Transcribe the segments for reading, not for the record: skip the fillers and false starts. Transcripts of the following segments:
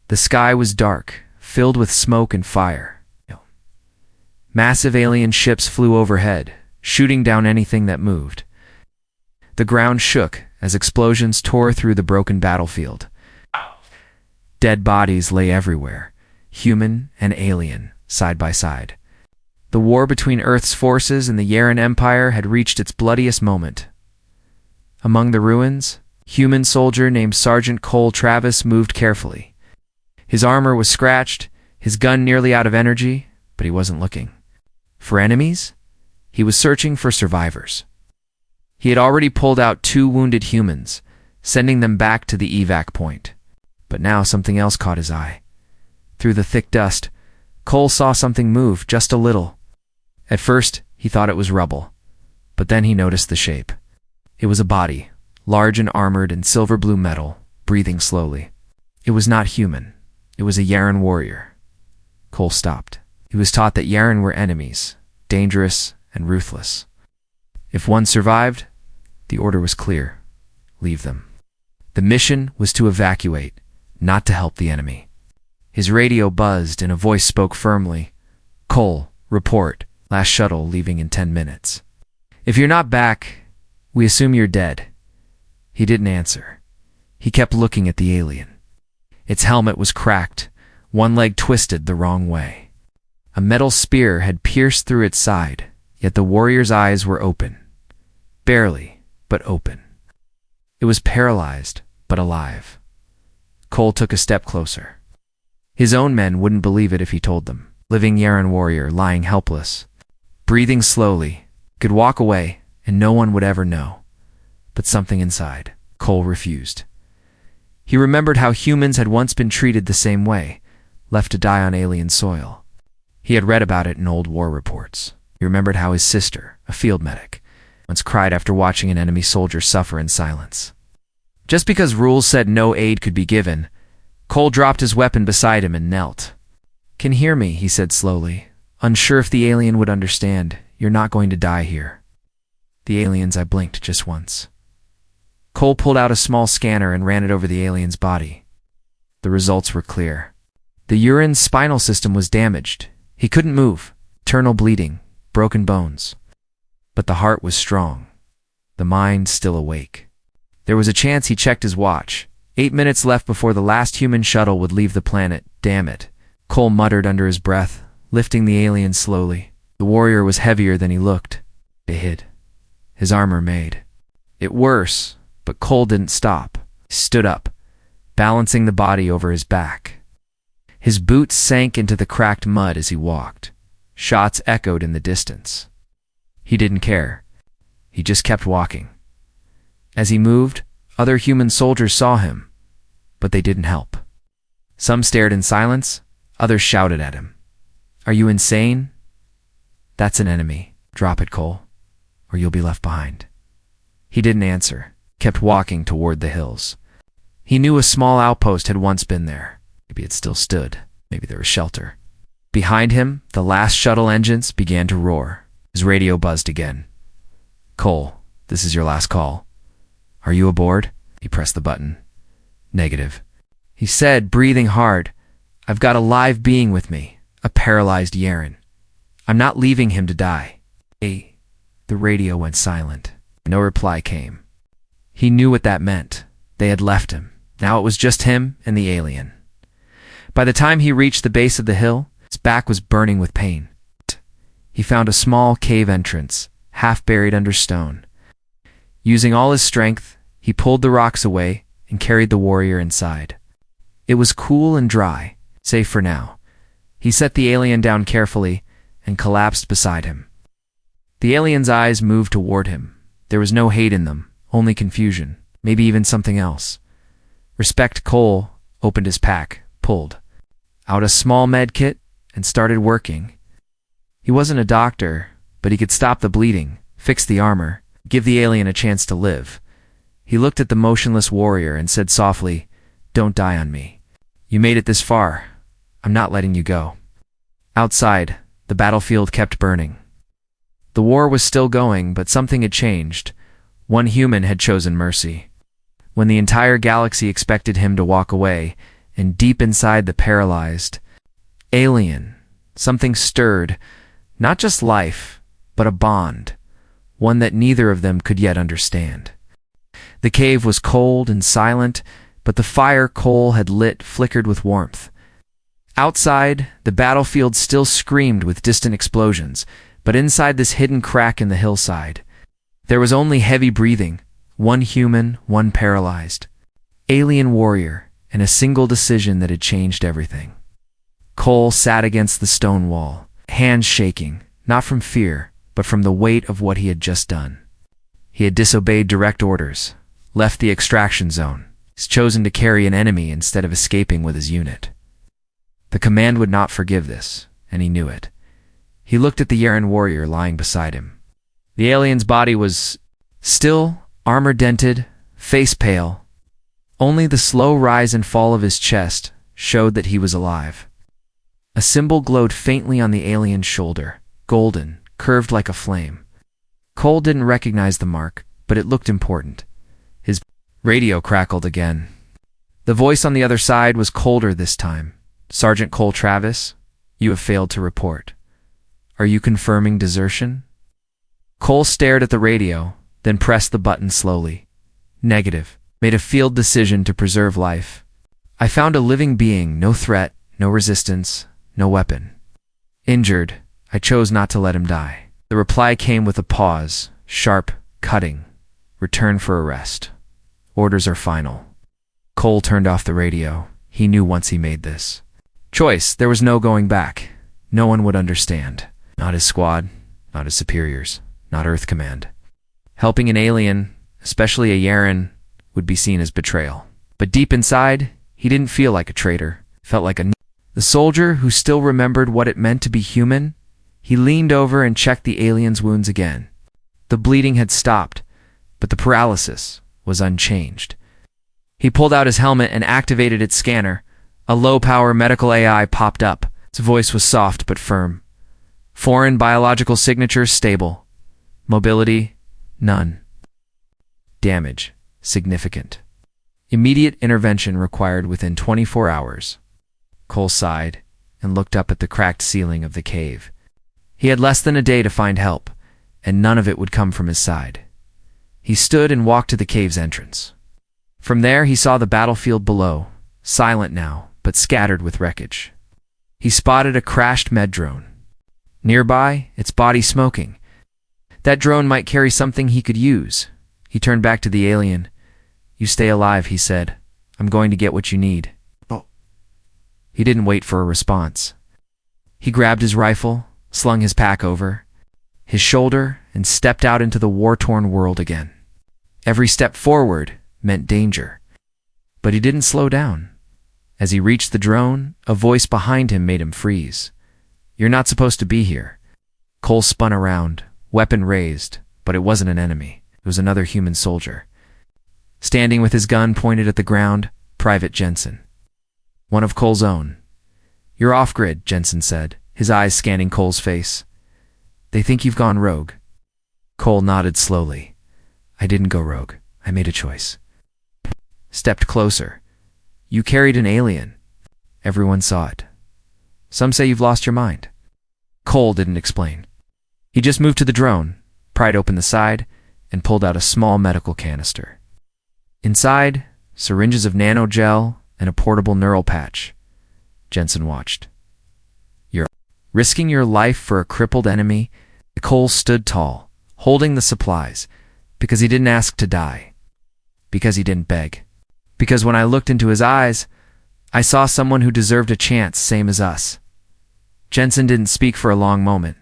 The sky was dark, filled with smoke and fire. Massive alien ships flew overhead, shooting down anything that moved. The ground shook as explosions tore through the broken battlefield. Dead bodies lay everywhere, human and alien, side by side. The war between Earth's forces and the Yaren Empire had reached its bloodiest moment. Among the ruins, a human soldier named Sergeant Cole Travis moved carefully. His armor was scratched, his gun nearly out of energy, but he wasn't looking for enemies. He was searching for survivors. He had already pulled out 2 wounded humans, sending them back to the evac point. But now something else caught his eye. Through the thick dust, Cole saw something move just a little. At first, he thought it was rubble, but then he noticed the shape. It was a body, large and armored in silver-blue metal, breathing slowly. It was not human. It was a Yaren warrior. Cole stopped. He was taught that Yaren were enemies, dangerous and ruthless. If one survived, the order was clear: leave them. The mission was to evacuate, not to help the enemy. His radio buzzed and a voice spoke firmly. "Cole, report. Last shuttle leaving in 10 minutes. If you're not back, we assume you're dead." He didn't answer. He kept looking at the alien. Its helmet was cracked, one leg twisted the wrong way. A metal spear had pierced through its side, yet the warrior's eyes were open. Barely, but open. It was paralyzed, but alive. Cole took a step closer. His own men wouldn't believe it if he told them. Living Yaren warrior lying helpless, breathing slowly, could walk away and no one would ever know. But something inside, Cole refused. He remembered how humans had once been treated the same way, left to die on alien soil. He had read about it in old war reports. He remembered how his sister, a field medic, once cried after watching an enemy soldier suffer in silence. Just because rules said no aid could be given, Cole dropped his weapon beside him and knelt. "Can hear me," he said slowly, unsure if the alien would understand. "You're not going to die here." The alien's eye blinked just once. Cole pulled out a small scanner and ran it over the alien's body. The results were clear. The Yaren's spinal system was damaged. He couldn't move, internal bleeding, broken bones. But the heart was strong, the mind still awake. There was a chance he checked his watch. 8 minutes left before the last human shuttle would leave the planet. Damn it, Cole muttered under his breath, lifting the alien slowly. The warrior was heavier than he looked. It hid. His armor made it worse, but Cole didn't stop. He stood up, balancing the body over his back. His boots sank into the cracked mud as he walked. Shots echoed in the distance. He didn't care. He just kept walking. As he moved, other human soldiers saw him, but they didn't help. Some stared in silence, others shouted at him. "Are you insane? That's an enemy. Drop it, Cole, or you'll be left behind." He didn't answer, kept walking toward the hills. He knew a small outpost had once been there. Maybe it still stood. Maybe there was shelter. Behind him, the last shuttle engines began to roar. His radio buzzed again. "Cole, this is your last call. Are you aboard?" He pressed the button. "Negative," he said, breathing hard. "I've got a live being with me, a paralyzed Yaren. I'm not leaving him to die." The radio went silent. No reply came. He knew what that meant. They had left him. Now it was just him and the alien. By the time he reached the base of the hill, his back was burning with pain. He found a small cave entrance, half buried under stone. Using all his strength, he pulled the rocks away and carried the warrior inside. It was cool and dry, safe for now. He set the alien down carefully and collapsed beside him. The alien's eyes moved toward him. There was no hate in them, only confusion, maybe even something else. Respect. Cole opened his pack, pulled out a small med kit, and started working. He wasn't a doctor, but he could stop the bleeding, fix the armor, give the alien a chance to live. He looked at the motionless warrior and said softly, "Don't die on me. You made it this far. I'm not letting you go." Outside, the battlefield kept burning. The war was still going, but something had changed. One human had chosen mercy. When the entire galaxy expected him to walk away, and deep inside the paralyzed alien, something stirred, not just life, but a bond, one that neither of them could yet understand. The cave was cold and silent, but the fire Cole had lit flickered with warmth. Outside, the battlefield still screamed with distant explosions, but inside this hidden crack in the hillside, there was only heavy breathing, one human, one paralyzed alien warrior, and a single decision that had changed everything. Cole sat against the stone wall, hands shaking, not from fear, but from the weight of what he had just done. He had disobeyed direct orders, left the extraction zone, he's chosen to carry an enemy instead of escaping with his unit. The command would not forgive this, and he knew it. He looked at the Yaren warrior lying beside him. The alien's body was still, armor-dented, face pale. Only the slow rise and fall of his chest showed that he was alive. A symbol glowed faintly on the alien's shoulder, golden, curved like a flame. Cole didn't recognize the mark, but it looked important. His radio crackled again. The voice on the other side was colder this time. "Sergeant Cole Travis, you have failed to report. Are you confirming desertion?" Cole stared at the radio, then pressed the button slowly. "Negative. Made a field decision to preserve life. I found a living being, no threat, no resistance, no weapon. Injured, I chose not to let him die." The reply came with a pause, sharp, cutting. "Return for arrest. Orders are final." Cole turned off the radio. He knew once he made this choice, there was no going back. No one would understand. Not his squad, not his superiors, not Earth Command. Helping an alien, especially a Yaren, would be seen as betrayal. But deep inside, he didn't feel like a traitor. Felt like the soldier who still remembered what it meant to be human. He leaned over and checked the alien's wounds again. The bleeding had stopped, but the paralysis was unchanged. He pulled out his helmet and activated its scanner. A low-power medical AI popped up. Its voice was soft but firm. "Foreign biological signatures stable. Mobility, none. Damage, significant. Immediate intervention required within 24 hours. Cole sighed and looked up at the cracked ceiling of the cave. He had less than a day to find help, and none of it would come from his side. He stood and walked to the cave's entrance. From there he saw the battlefield below, silent now, but scattered with wreckage. He spotted a crashed med drone. Nearby, its body smoking. That drone might carry something he could use. He turned back to the alien. "You stay alive," he said. "I'm going to get what you need." "Oh." He didn't wait for a response. He grabbed his rifle, slung his pack over his shoulder, and stepped out into the war-torn world again. Every step forward meant danger. But he didn't slow down. As he reached the drone, a voice behind him made him freeze. "You're not supposed to be here." Cole spun around, weapon raised, but it wasn't an enemy. It was another human soldier. Standing with his gun pointed at the ground, Private Jensen. One of Cole's own. "You're off-grid," Jensen said, his eyes scanning Cole's face. "They think you've gone rogue." Cole nodded slowly. "I didn't go rogue. I made a choice." Stepped closer. "You carried an alien. Everyone saw it. Some say you've lost your mind." Cole didn't explain. He just moved to the drone, pried open the side, and pulled out a small medical canister. Inside, syringes of nanogel and a portable neural patch. Jensen watched. "You're risking your life for a crippled enemy?" Cole stood tall, holding the supplies, because he didn't ask to die. Because he didn't beg. Because when I looked into his eyes, I saw someone who deserved a chance, same as us. Jensen didn't speak for a long moment.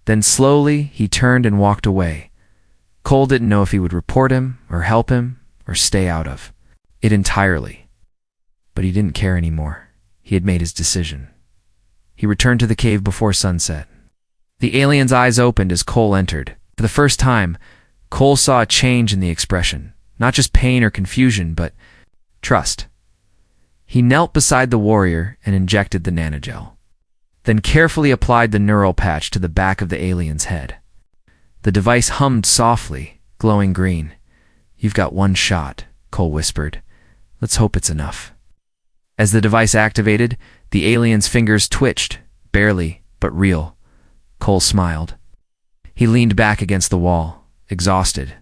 Then slowly, he turned and walked away. Cole didn't know if he would report him, or help him, or stay out of it entirely. But he didn't care anymore. He had made his decision. He returned to the cave before sunset. The alien's eyes opened as Cole entered. For the first time, Cole saw a change in the expression. Not just pain or confusion, but trust. He knelt beside the warrior and injected the nanogel, then carefully applied the neural patch to the back of the alien's head. The device hummed softly, glowing green. "You've got one shot," Cole whispered. "Let's hope it's enough." As the device activated, the alien's fingers twitched, barely, but real. Cole smiled. He leaned back against the wall, exhausted,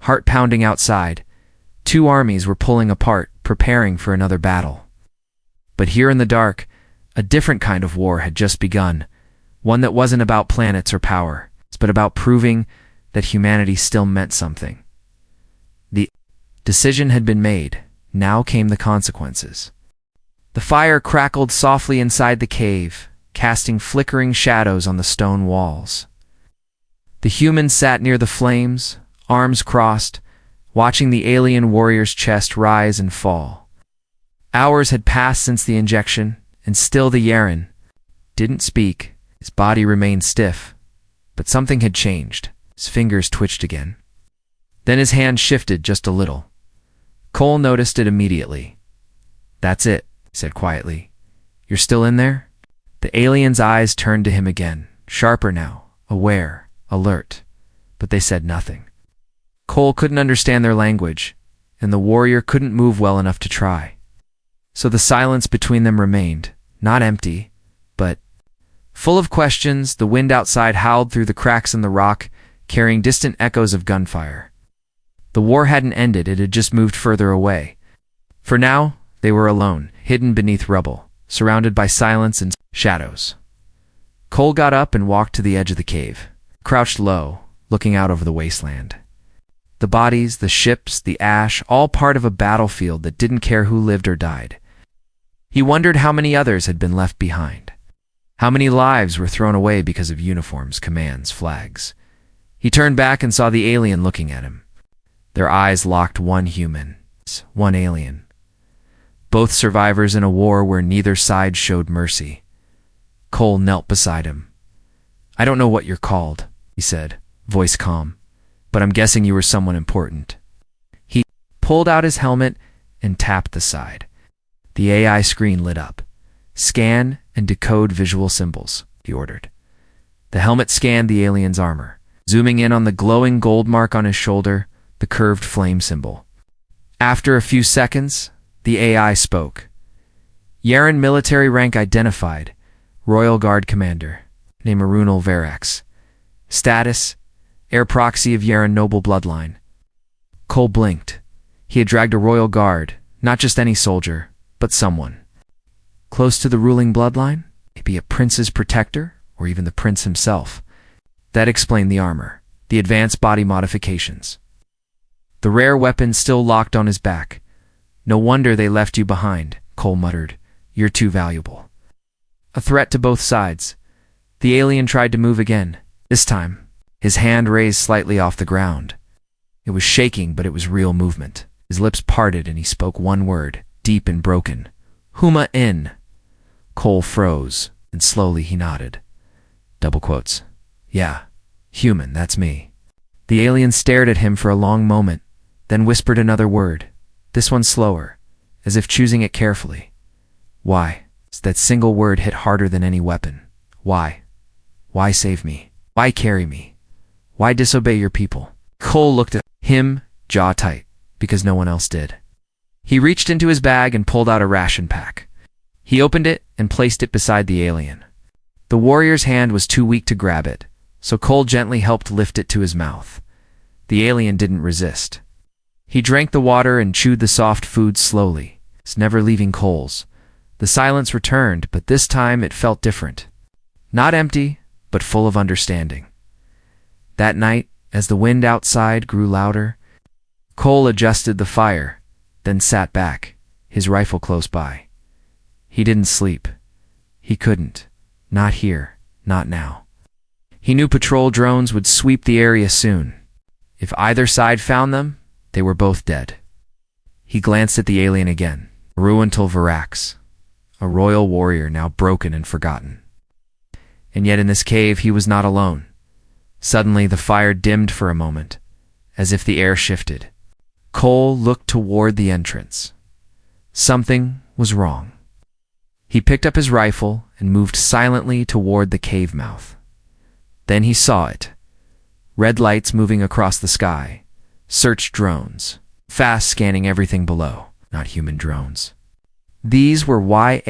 heart pounding outside. Two armies were pulling apart, preparing for another battle. But here in the dark, a different kind of war had just begun, one that wasn't about planets or power, but about proving that humanity still meant something. The decision had been made. Now came the consequences. The fire crackled softly inside the cave, casting flickering shadows on the stone walls. The humans sat near the flames, arms crossed, watching the alien warrior's chest rise and fall. Hours had passed since the injection, and still the Yaren didn't speak. His body remained stiff, but something had changed. His fingers twitched again. Then his hand shifted just a little. Cole noticed it immediately. "That's it," he said quietly. "You're still in there?" The alien's eyes turned to him again, sharper now, aware, alert, but they said nothing. Cole couldn't understand their language, and the warrior couldn't move well enough to try. So the silence between them remained, not empty, but full of questions. The wind outside howled through the cracks in the rock, carrying distant echoes of gunfire. The war hadn't ended, it had just moved further away. For now, they were alone, hidden beneath rubble, surrounded by silence and shadows. Cole got up and walked to the edge of the cave, crouched low, looking out over the wasteland. The bodies, the ships, the ash, all part of a battlefield that didn't care who lived or died. He wondered how many others had been left behind. How many lives were thrown away because of uniforms, commands, flags. He turned back and saw the alien looking at him. Their eyes locked. One human, one alien. Both survivors in a war where neither side showed mercy. Cole knelt beside him. "I don't know what you're called," he said, voice calm, "but I'm guessing you were someone important." He pulled out his helmet and tapped the side. The AI screen lit up. "Scan and decode visual symbols," he ordered. The helmet scanned the alien's armor, zooming in on the glowing gold mark on his shoulder, the curved flame symbol. After a few seconds, the AI spoke. "Yaren military rank identified. Royal Guard Commander. Name Arunal Verax. Status: Air proxy of Yaren noble bloodline." Cole blinked. He had dragged a royal guard, not just any soldier, but someone. Close to the ruling bloodline? Maybe a prince's protector, or even the prince himself. That explained the armor, the advanced body modifications. The rare weapon still locked on his back. "No wonder they left you behind," Cole muttered. "You're too valuable." A threat to both sides. The alien tried to move again. This time, his hand raised slightly off the ground. It was shaking, but it was real movement. His lips parted and he spoke one word, deep and broken. "Huma in." Cole froze, and slowly he nodded. Double quotes. "Yeah, human, that's me." The alien stared at him for a long moment, then whispered another word, this one slower, as if choosing it carefully. "Why?" That single word hit harder than any weapon. "Why? Why save me? Why carry me? Why disobey your people?" Cole looked at him, jaw tight, because no one else did. He reached into his bag and pulled out a ration pack. He opened it and placed it beside the alien. The warrior's hand was too weak to grab it, so Cole gently helped lift it to his mouth. The alien didn't resist. He drank the water and chewed the soft food slowly, never leaving Cole's. The silence returned, but this time it felt different. Not empty, but full of understanding. That night, as the wind outside grew louder, Cole adjusted the fire, then sat back, his rifle close by. He didn't sleep. He couldn't. Not here, not now. He knew patrol drones would sweep the area soon. If either side found them, they were both dead. He glanced at the alien again. Ruintal Verax, a royal warrior now broken and forgotten. And yet in this cave he was not alone. Suddenly the fire dimmed for a moment, as if the air shifted. Cole looked toward the entrance. Something was wrong. He picked up his rifle and moved silently toward the cave mouth. Then he saw it. Red lights moving across the sky. Search drones, fast scanning everything below, not human drones. These were YAREN-made.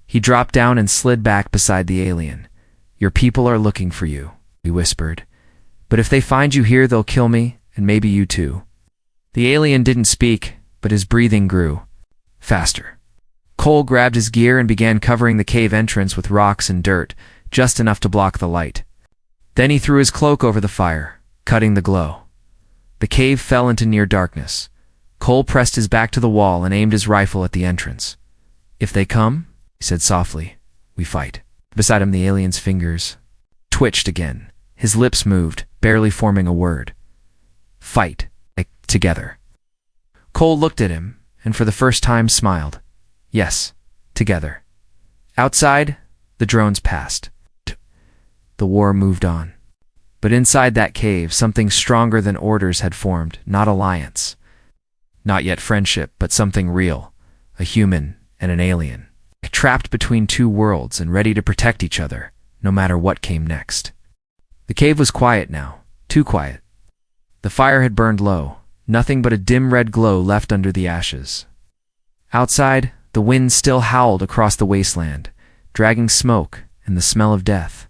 He dropped down and slid back beside the alien. Your people are looking for you, he whispered. But if they find you here, they'll kill me, and maybe you too. The alien didn't speak, but his breathing grew faster. Cole grabbed his gear and began covering the cave entrance with rocks and dirt, just enough to block the light. Then he threw his cloak over the fire, cutting the glow. The cave fell into near darkness. Cole pressed his back to the wall and aimed his rifle at the entrance. If they come, he said softly, we fight. Beside him, the alien's fingers twitched again. His lips moved, barely forming a word. Fight, like together. Cole looked at him, and for the first time smiled. Yes, together. Outside, the drones passed. The war moved on. But inside that cave, something stronger than orders had formed, not alliance. Not yet friendship, but something real, a human and an alien, trapped between two worlds and ready to protect each other, no matter what came next. The cave was quiet now, too quiet. The fire had burned low, nothing but a dim red glow left under the ashes. Outside, the wind still howled across the wasteland, dragging smoke and the smell of death.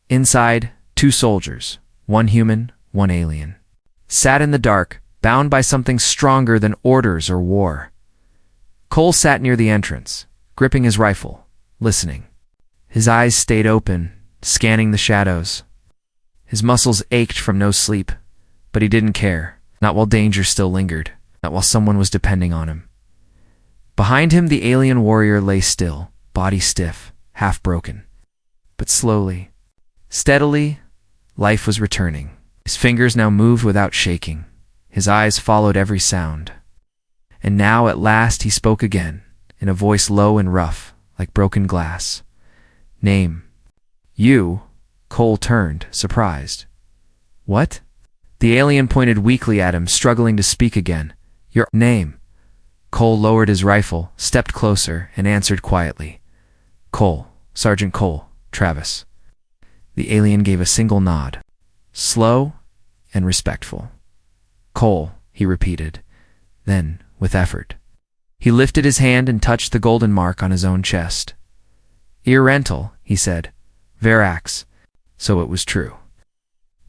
Inside, two soldiers, one human, one alien, sat in the dark, bound by something stronger than orders or war. Cole sat near the entrance, gripping his rifle, listening. His eyes stayed open, scanning the shadows. His muscles ached from no sleep, but he didn't care, not while danger still lingered, not while someone was depending on him. Behind him, the alien warrior lay still, body stiff, half broken. But slowly, steadily, life was returning. His fingers now moved without shaking. His eyes followed every sound. And now, at last, he spoke again, in a voice low and rough, like broken glass. Name. You. Cole turned, surprised. What? The alien pointed weakly at him, struggling to speak again. Your name. Cole lowered his rifle, stepped closer, and answered quietly. Cole. Sergeant Cole. Travis. The alien gave a single nod. Slow and respectful. Cole, he repeated. Then, with effort, he lifted his hand and touched the golden mark on his own chest. Irrental, he said. Verax. So it was true.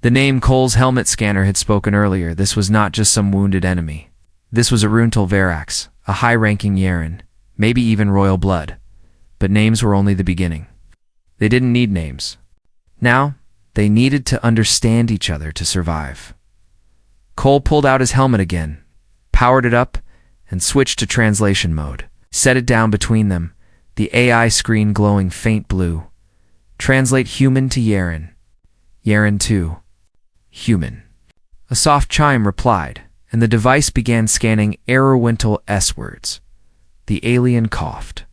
The name Cole's helmet scanner had spoken earlier. This was not just some wounded enemy. This was Irrental Verax, a high-ranking Yaren, maybe even royal blood. But names were only the beginning. They didn't need names. Now, they needed to understand each other to survive. Cole pulled out his helmet again, powered it up, and switched to translation mode. Set it down between them, the AI screen glowing faint blue. Translate human to Yaren. Yaren to human. A soft chime replied, and the device began scanning Erowintal S words. The alien coughed,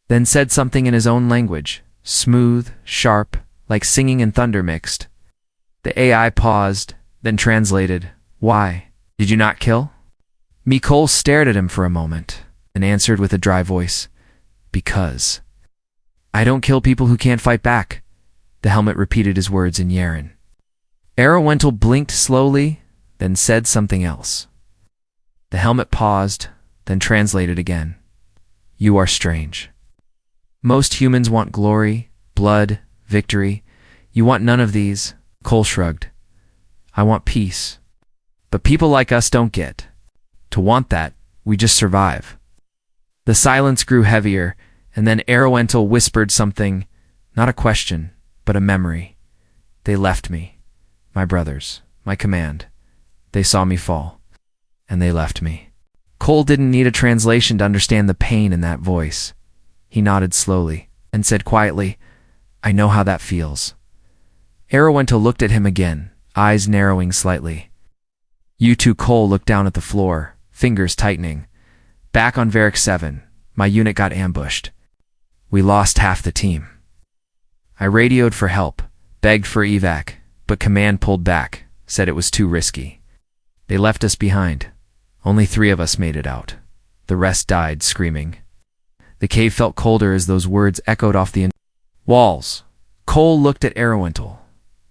then said something in his own language, smooth, sharp, like singing and thunder mixed. The AI paused, then translated, Why? Did you not kill? Cole stared at him for a moment, and answered with a dry voice, Because. I don't kill people who can't fight back. The helmet repeated his words in Yaren. Erowintal blinked slowly, then said something else. The helmet paused, then translated again. You are strange. Most humans want glory, blood, victory. You want none of these. Cole shrugged. I want peace. But people like us don't get. To want that, we just survive. The silence grew heavier, and then Erowintal whispered something, not a question, but a memory. They left me. My brothers. My command. They saw me fall. And they left me. Cole didn't need a translation to understand the pain in that voice. He nodded slowly, and said quietly, I know how that feels. Erowintal looked at him again, eyes narrowing slightly. You too. Cole looked down at the floor, fingers tightening. Back on Varric 7, my unit got ambushed. We lost half the team. I radioed for help, begged for evac, but command pulled back, said it was too risky. They left us behind. Only 3 of us made it out. The rest died screaming. The cave felt colder as those words echoed off the walls. Cole looked at Erowintal.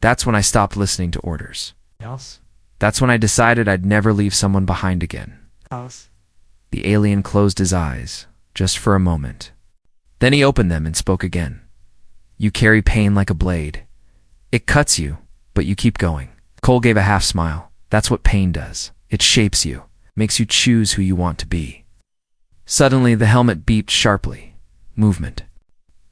That's when I stopped listening to orders. Else? That's when I decided I'd never leave someone behind again. House? The alien closed his eyes, just for a moment. Then he opened them and spoke again. You carry pain like a blade. It cuts you, but you keep going. Cole gave a half smile. That's what pain does. It shapes you, makes you choose who you want to be. Suddenly, the helmet beeped sharply. Movement.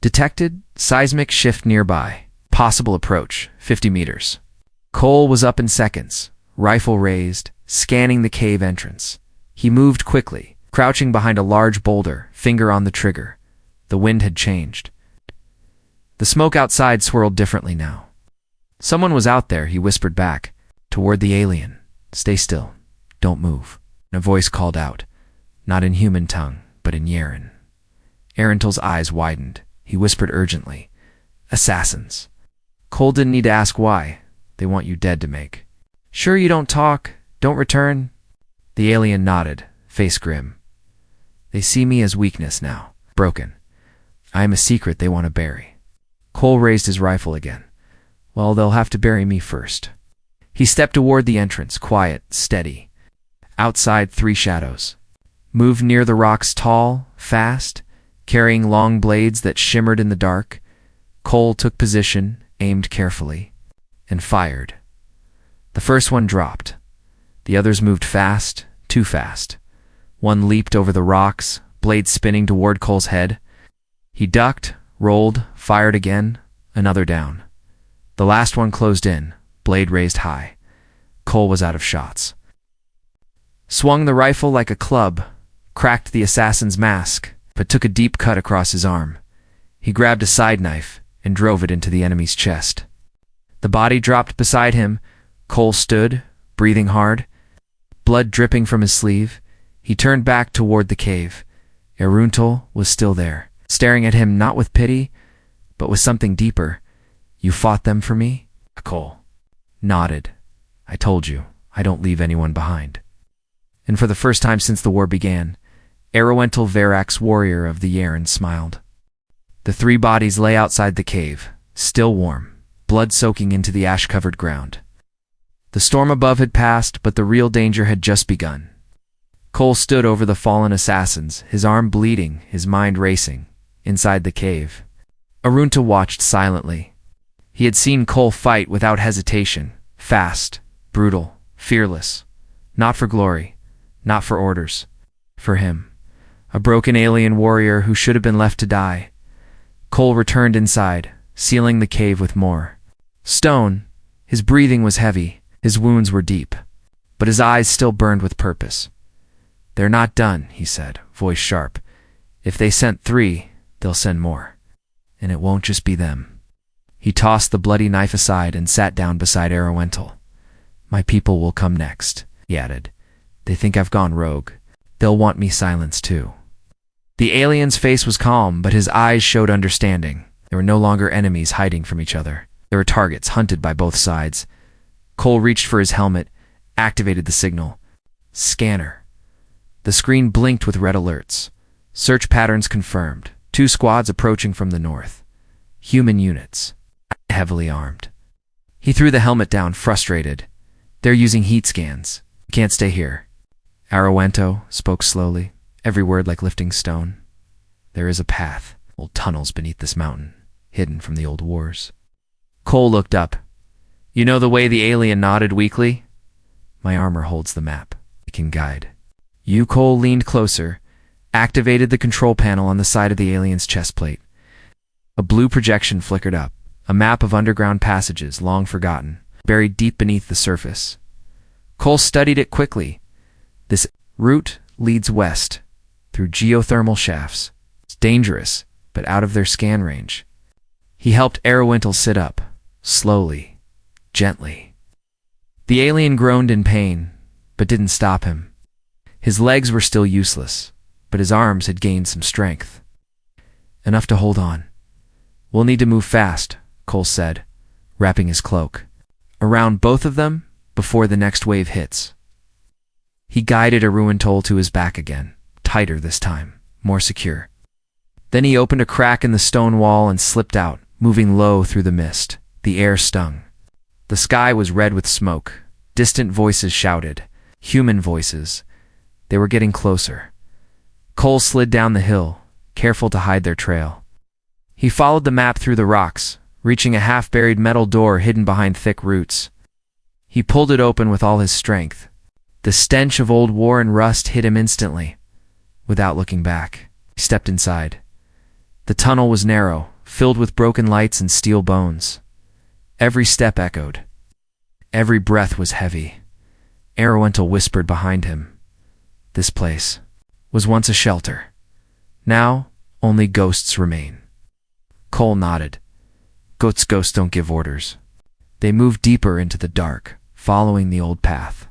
Detected, seismic shift nearby. Possible approach, 50 meters. Cole was up in seconds, rifle raised, scanning the cave entrance. He moved quickly, crouching behind a large boulder, finger on the trigger. The wind had changed. The smoke outside swirled differently now. Someone was out there, he whispered back, toward the alien. Stay still. Don't move. And a voice called out, not in human tongue, but in Yaren. Arentel's eyes widened. He whispered urgently, assassins. Cole didn't need to ask why. They want you dead to make. Sure you don't talk? Don't return? The alien nodded, face grim. They see me as weakness now, broken. I am a secret they want to bury. Cole raised his rifle again. Well, they'll have to bury me first. He stepped toward the entrance, quiet, steady. Outside, 3 shadows. Moved near the rocks, tall, fast, carrying long blades that shimmered in the dark. Cole took position, aimed carefully, and fired. The first one dropped. The others moved fast, too fast. One leaped over the rocks, blade spinning toward Cole's head. He ducked, rolled, fired again, another down. The last one closed in, blade raised high. Cole was out of shots. Swung the rifle like a club, cracked the assassin's mask, but took a deep cut across his arm. He grabbed a side knife and drove it into the enemy's chest. The body dropped beside him. Cole stood, breathing hard, blood dripping from his sleeve. He turned back toward the cave. Aruntel was still there, staring at him not with pity, but with something deeper. You fought them for me? Cole nodded. I told you, I don't leave anyone behind. And for the first time since the war began, Aruntel Verax, warrior of the Yaren, smiled. The 3 bodies lay outside the cave, still warm, blood soaking into the ash-covered ground. The storm above had passed, but the real danger had just begun. Cole stood over the fallen assassins, his arm bleeding, his mind racing, inside the cave. Aruntel watched silently. He had seen Cole fight without hesitation, fast, brutal, fearless. Not for glory, not for orders. For him. A broken alien warrior who should have been left to die. Cole returned inside, sealing the cave with more stone. His breathing was heavy, his wounds were deep, but his eyes still burned with purpose. They're not done, he said, voice sharp. If they sent 3, they'll send more. And it won't just be them. He tossed the bloody knife aside and sat down beside Aruntel. My people will come next, he added. They think I've gone rogue. They'll want me silenced too. The alien's face was calm, but his eyes showed understanding. There were no longer enemies hiding from each other. There were targets hunted by both sides. Cole reached for his helmet, activated the signal. Scanner. The screen blinked with red alerts. Search patterns confirmed. 2 squads approaching from the north. Human units. Heavily armed. He threw the helmet down, frustrated. They're using heat scans. Can't stay here. Aruntel spoke slowly, every word like lifting stone. There is a path, old tunnels beneath this mountain, hidden from the old wars. Cole looked up. You know the way? The alien nodded weakly. My armor holds the map. It can guide. Cole leaned closer, activated the control panel on the side of the alien's chest plate. A blue projection flickered up, a map of underground passages long forgotten, buried deep beneath the surface. Cole studied it quickly. This route leads west, through geothermal shafts. It's dangerous, but out of their scan range. He helped Aruntel sit up, slowly, gently. The alien groaned in pain, but didn't stop him. His legs were still useless, but his arms had gained some strength. Enough to hold on. We'll need to move fast, Cole said, wrapping his cloak. Around both of them, before the next wave hits. He guided Aruntel to his back again, tighter this time, more secure. Then he opened a crack in the stone wall and slipped out, moving low through the mist. The air stung. The sky was red with smoke. Distant voices shouted. Human voices. They were getting closer. Cole slid down the hill, careful to hide their trail. He followed the map through the rocks, reaching a half-buried metal door hidden behind thick roots. He pulled it open with all his strength. The stench of old war and rust hit him instantly. Without looking back, he stepped inside. The tunnel was narrow, filled with broken lights and steel bones. Every step echoed. Every breath was heavy. Arawental whispered behind him. This place was once a shelter. Now, only ghosts remain. Cole nodded. Ghosts don't give orders. They moved deeper into the dark, following the old path.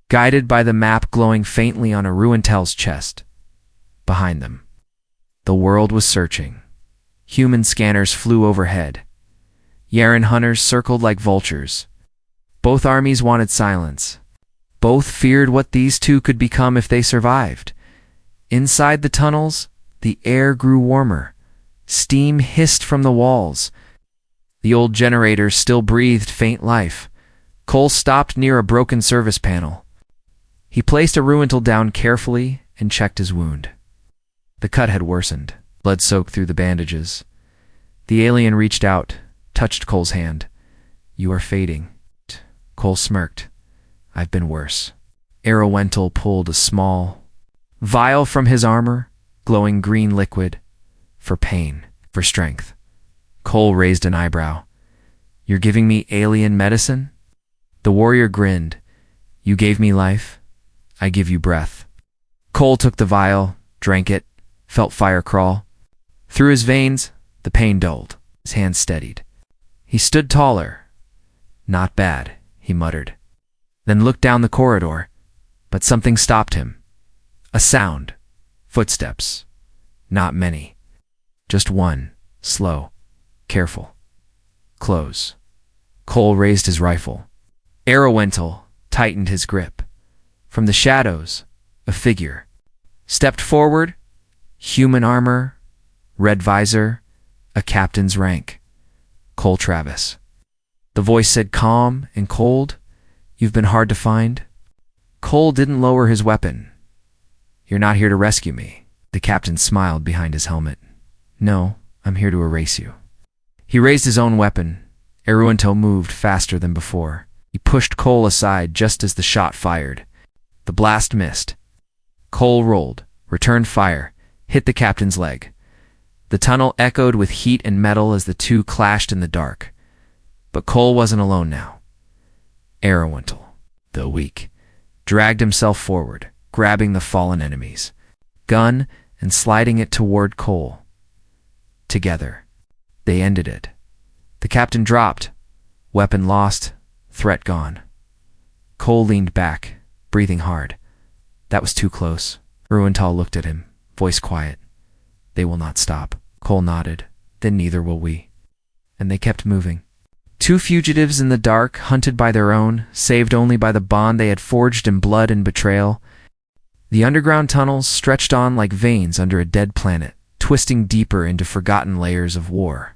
Guided by the map glowing faintly on Arawental's chest. Behind them, the world was searching. Human scanners flew overhead. Yaren hunters circled like vultures. Both armies wanted silence. Both feared what these two could become if they survived. Inside the tunnels, the air grew warmer. Steam hissed from the walls. The old generators still breathed faint life. Cole stopped near a broken service panel. He placed Arawental down carefully and checked his wound. The cut had worsened, blood soaked through the bandages. The alien reached out, touched Cole's hand. You are fading. Cole smirked. I've been worse. Arawental pulled a small vial from his armor, glowing green liquid. For pain, for strength. Cole raised an eyebrow. You're giving me alien medicine? The warrior grinned. You gave me life, I give you breath. Cole took the vial, drank it, felt fire crawl. Through his veins, the pain dulled. His hands steadied. He stood taller. Not bad, he muttered. Then looked down the corridor, but something stopped him. A sound. Footsteps. Not many. Just one, slow, careful. Close. Cole raised his rifle. Arawental tightened his grip. From the shadows, a figure. Stepped forward, human armor, red visor, a captain's rank. Cole Travis. The voice said calm and cold, You've been hard to find. Cole didn't lower his weapon. You're not here to rescue me. The captain smiled behind his helmet. No, I'm here to erase you. He raised his own weapon. Arawental moved faster than before. He pushed Cole aside just as the shot fired. The blast missed. Cole rolled, returned fire, hit the captain's leg. The tunnel echoed with heat and metal as the two clashed in the dark. But Cole wasn't alone now. Arawental, though weak, dragged himself forward, grabbing the fallen enemy's gun and sliding it toward Cole. Together, they ended it. The captain dropped, weapon lost, threat gone. Cole leaned back, breathing hard. That was too close. Arawental looked at him, voice quiet. They will not stop. Cole nodded. Then neither will we. And they kept moving. Two fugitives in the dark, hunted by their own, saved only by the bond they had forged in blood and betrayal. The underground tunnels stretched on like veins under a dead planet, twisting deeper into forgotten layers of war.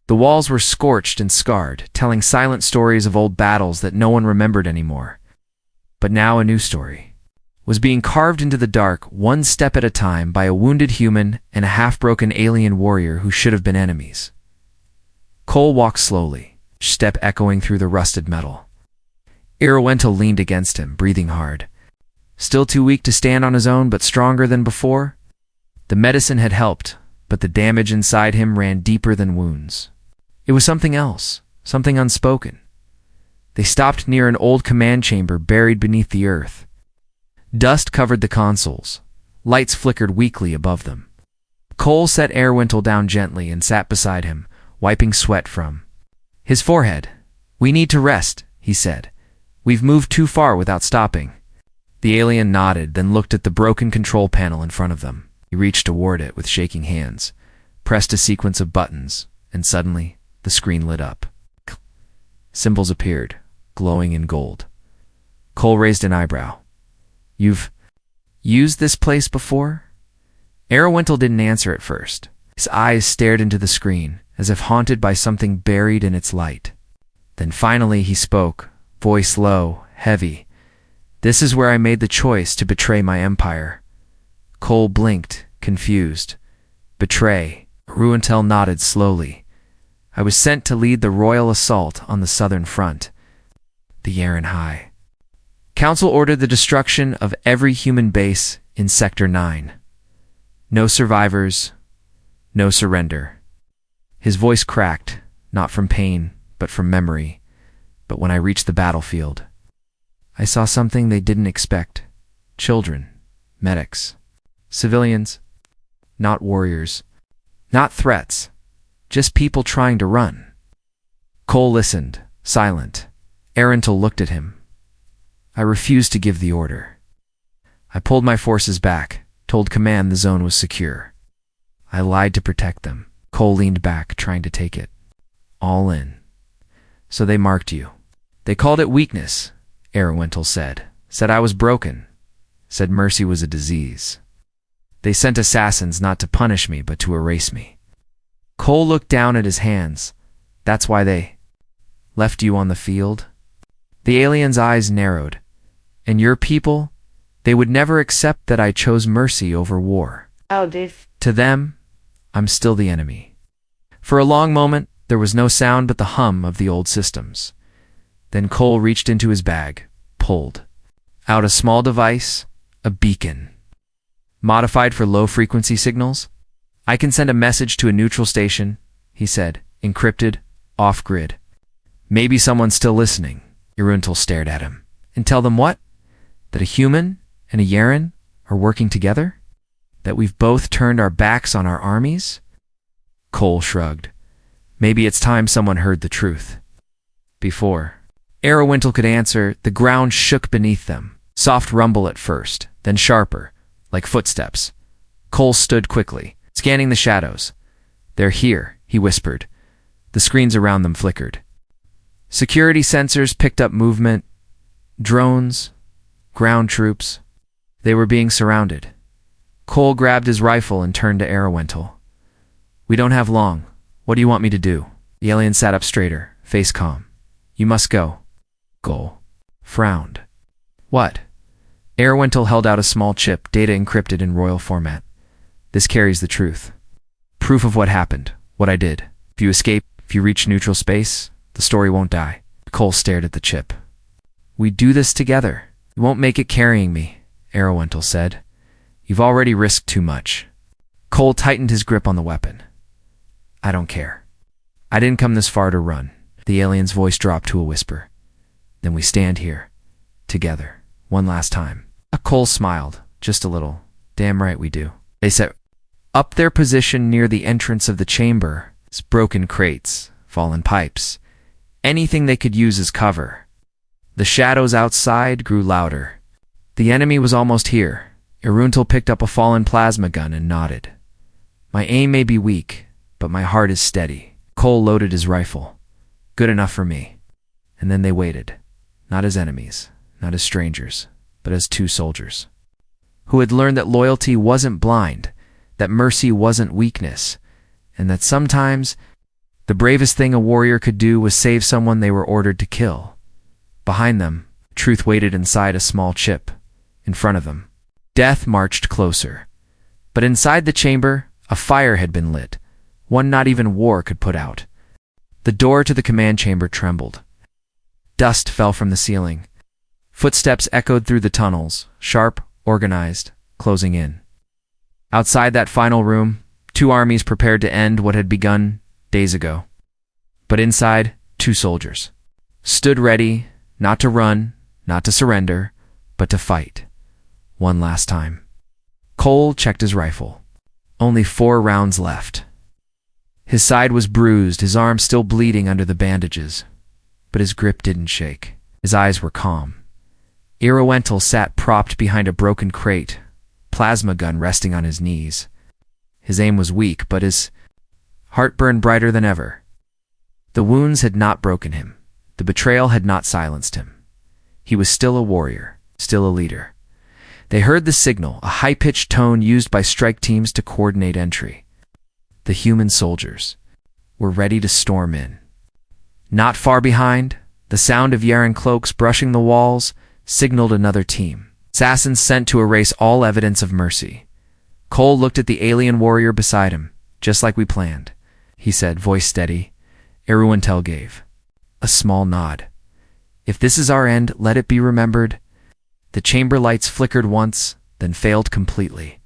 The walls were scorched and scarred, telling silent stories of old battles that no one remembered anymore. But now a new story was being carved into the dark, one step at a time, by a wounded human and a half-broken alien warrior who should have been enemies. Cole walked slowly, each step echoing through the rusted metal. Arawental leaned against him, breathing hard. Still too weak to stand on his own, but stronger than before? The medicine had helped, but the damage inside him ran deeper than wounds. It was something else, something unspoken. They stopped near an old command chamber buried beneath the earth. Dust covered the consoles. Lights flickered weakly above them. Cole set Arawental down gently and sat beside him, wiping sweat from his forehead. We need to rest, he said. We've moved too far without stopping. The alien nodded, then looked at the broken control panel in front of them. He reached toward it with shaking hands, pressed a sequence of buttons, and suddenly the screen lit up. Symbols appeared, glowing in gold. Cole raised an eyebrow. You've used this place before? Arawental didn't answer at first. His eyes stared into the screen, as if haunted by something buried in its light. Then finally he spoke, voice low, heavy. This is where I made the choice to betray my empire. Cole blinked, confused. Betray. Ruentel nodded slowly. I was sent to lead the royal assault on the southern front. The Yaren High. Council ordered the destruction of every human base in Sector 9. No survivors, no surrender. His voice cracked, not from pain, but from memory. But when I reached the battlefield, I saw something they didn't expect. Children, medics, civilians, not warriors, not threats, just people trying to run. Cole listened, silent. Arentel looked at him. I refused to give the order. I pulled my forces back, told command the zone was secure. I lied to protect them. Cole leaned back, trying to take it. All in. So they marked you. They called it weakness, Arentel said. Said I was broken. Said mercy was a disease. They sent assassins not to punish me, but to erase me. Cole looked down at his hands. That's why they left you on the field? The alien's eyes narrowed. And your people? They would never accept that I chose mercy over war. To them, I'm still the enemy. For a long moment, there was no sound but the hum of the old systems. Then Cole reached into his bag, pulled out a small device, a beacon. Modified for low-frequency signals? I can send a message to a neutral station, he said, encrypted, off-grid. Maybe someone's still listening. Arentel stared at him. And tell them what? That a human and a Yaren are working together? That we've both turned our backs on our armies? Cole shrugged. Maybe it's time someone heard the truth. Before Arentel could answer, the ground shook beneath them. Soft rumble at first, then sharper, like footsteps. Cole stood quickly, scanning the shadows. They're here, he whispered. The screens around them flickered. Security sensors picked up movement. Drones, ground troops. They were being surrounded. Cole grabbed his rifle and turned to Arentel. We don't have long. What do you want me to do? The alien sat up straighter, face calm. You must go. Cole frowned. What? Arentel held out a small chip, data encrypted in royal format. This carries the truth. Proof of what happened, what I did. If you escape, if you reach neutral space, the story won't die. Cole stared at the chip. We do this together. You won't make it carrying me, Arentel said. You've already risked too much. Cole tightened his grip on the weapon. I don't care. I didn't come this far to run. The alien's voice dropped to a whisper. Then we stand here, together, one last time. Cole smiled, just a little. Damn right we do. They set up their position near the entrance of the chamber. Broken crates, fallen pipes, anything they could use as cover. The shadows outside grew louder. The enemy was almost here. Arentel picked up a fallen plasma gun and nodded. My aim may be weak, but my heart is steady. Cole loaded his rifle. Good enough for me. And then they waited. Not as enemies, not as strangers, but as two soldiers who had learned that loyalty wasn't blind, that mercy wasn't weakness, and that sometimes the bravest thing a warrior could do was save someone they were ordered to kill. Behind them, truth waited inside a small chip. In front of them, death marched closer. But inside the chamber, a fire had been lit, one not even war could put out. The door to the command chamber trembled. Dust fell from the ceiling. Footsteps echoed through the tunnels, sharp, organized, closing in. Outside that final room, two armies prepared to end what had begun days ago. But inside, two soldiers stood ready, not to run, not to surrender, but to fight. One last time. Cole checked his rifle. Only 4 rounds left. His side was bruised, his arm still bleeding under the bandages. But his grip didn't shake. His eyes were calm. Arentel sat propped behind a broken crate, plasma gun resting on his knees. His aim was weak, but his heart burned brighter than ever. The wounds had not broken him. The betrayal had not silenced him. He was still a warrior, still a leader. They heard the signal, a high-pitched tone used by strike teams to coordinate entry. The human soldiers were ready to storm in. Not far behind, the sound of Yaren cloaks brushing the walls signaled another team. Assassins sent to erase all evidence of mercy. Cole looked at the alien warrior beside him. Just like we planned, he said, voice steady. Erwintel gave a small nod. If this is our end, let it be remembered. The chamber lights flickered once, then failed completely.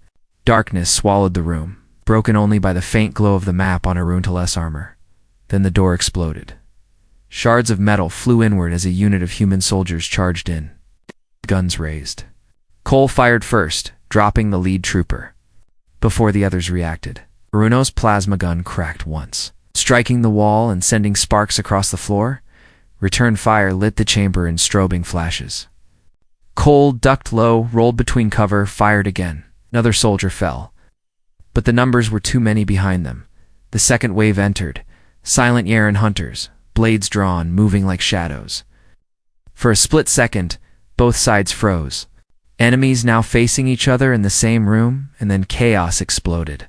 Darkness swallowed the room, broken only by the faint glow of the map on Erwintel's armor. Then the door exploded. Shards of metal flew inward as a unit of human soldiers charged in. Guns raised. Cole fired first, dropping the lead trooper. Before the others reacted, Bruno's plasma gun cracked once, striking the wall and sending sparks across the floor. Return fire lit the chamber in strobing flashes. Cole ducked low, rolled between cover, fired again. Another soldier fell. But the numbers were too many behind them. The second wave entered. Silent Yaren hunters, blades drawn, moving like shadows. For a split second, both sides froze. Enemies now facing each other in the same room, and then chaos exploded.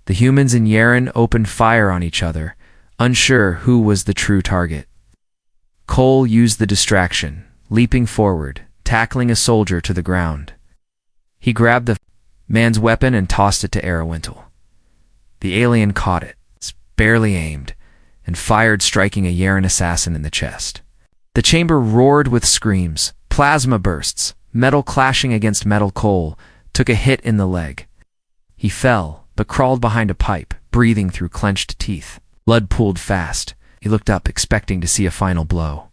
The humans and Yaren opened fire on each other, unsure who was the true target. Cole used the distraction, leaping forward, tackling a soldier to the ground. He grabbed the man's weapon and tossed it to Erwintel. The alien caught it, barely aimed, and fired, striking a Yaren assassin in the chest. The chamber roared with screams, plasma bursts, metal clashing against metal. Cole took a hit in the leg. He fell, but crawled behind a pipe, breathing through clenched teeth. Blood pooled fast. He looked up, expecting to see a final blow,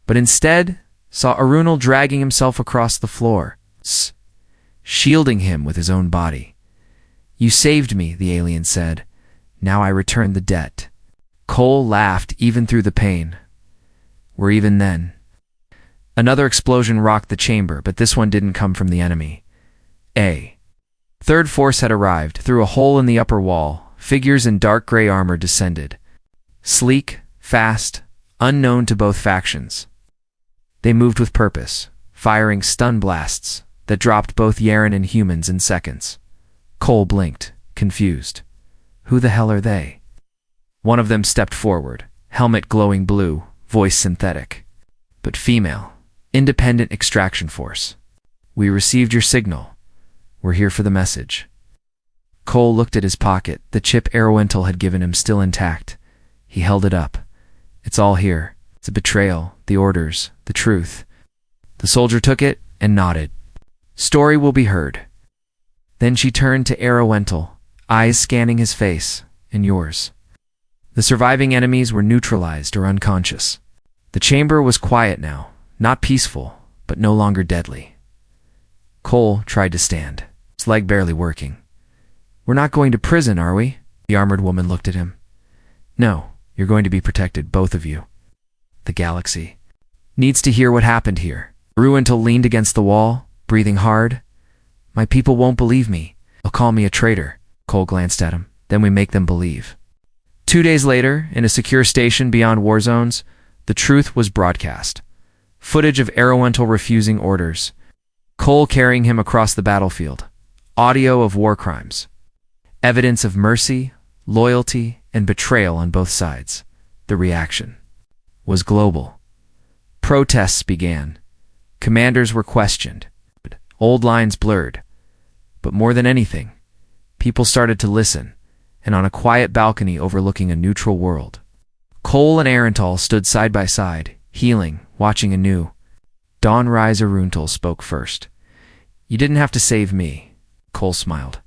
but instead saw Erwintel dragging himself across the floor, shielding him with his own body. "You saved me," the alien said. "Now I return the debt." Cole laughed even through the pain. "We're even then." Another explosion rocked the chamber, but this one didn't come from the enemy. A third force had arrived. Through a hole in the upper wall, figures in dark gray armor descended. Sleek, fast, unknown to both factions. They moved with purpose, firing stun blasts that dropped both Yaren and humans in seconds. Cole blinked, confused. Who the hell are they? One of them stepped forward, helmet glowing blue, voice synthetic. But female. Independent extraction force. "We received your signal. We're here for the message." Cole looked at his pocket, the chip Erwintel had given him still intact. He held it up. "It's all here. It's a betrayal, the orders, the truth." The soldier took it and nodded. "Story will be heard." Then she turned to Erwintel, eyes scanning his face, and yours. The surviving enemies were neutralized or unconscious. The chamber was quiet now, not peaceful, but no longer deadly. Cole tried to stand, his leg barely working. "We're not going to prison, are we?" The armored woman looked at him. "No, you're going to be protected, both of you. The galaxy needs to hear what happened here." Erwintel leaned against the wall, breathing hard. "My people won't believe me. They'll call me a traitor." Cole glanced at him. "Then we make them believe." 2 days later, in a secure station beyond war zones, the truth was broadcast. Footage of Erwintel refusing orders. Cole carrying him across the battlefield. Audio of war crimes. Evidence of mercy, loyalty, and betrayal on both sides. The reaction was global. Protests began. Commanders were questioned. Old lines blurred. But more than anything, people started to listen, and on a quiet balcony overlooking a neutral world, Cole and Erwintel stood side by side, healing, watching anew. Dawn Rise Erwintel spoke first. "You didn't have to save me." Cole smiled.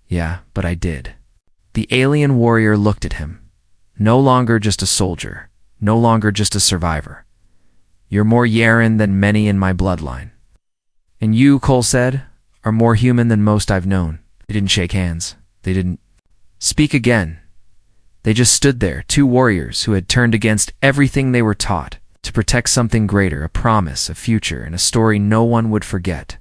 "Yeah, but I did." The alien warrior looked at him. No longer just a soldier, no longer just a survivor. "You're more Yaren than many in my bloodline." "And you," Cole said, "are more human than most I've known." They didn't shake hands. They didn't speak again. They just stood there, two warriors who had turned against everything they were taught to protect something greater, a promise, a future, and a story no one would forget.